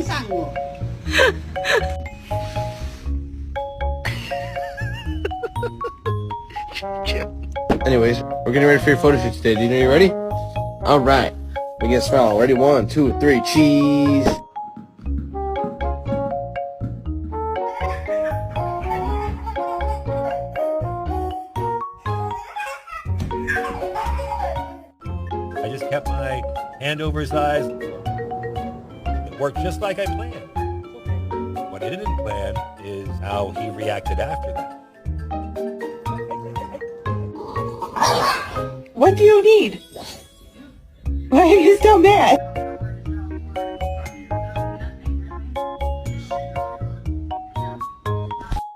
上我。Anyways, we're getting ready for your photo shoot today. Do you know you're ready? Alright. We get smile. Ready? 1, 2, 3, cheese. I just kept my hand over his eyes. It worked just like I planned. What I didn't plan is how he reacted after that. What do you need? Why are you so mad?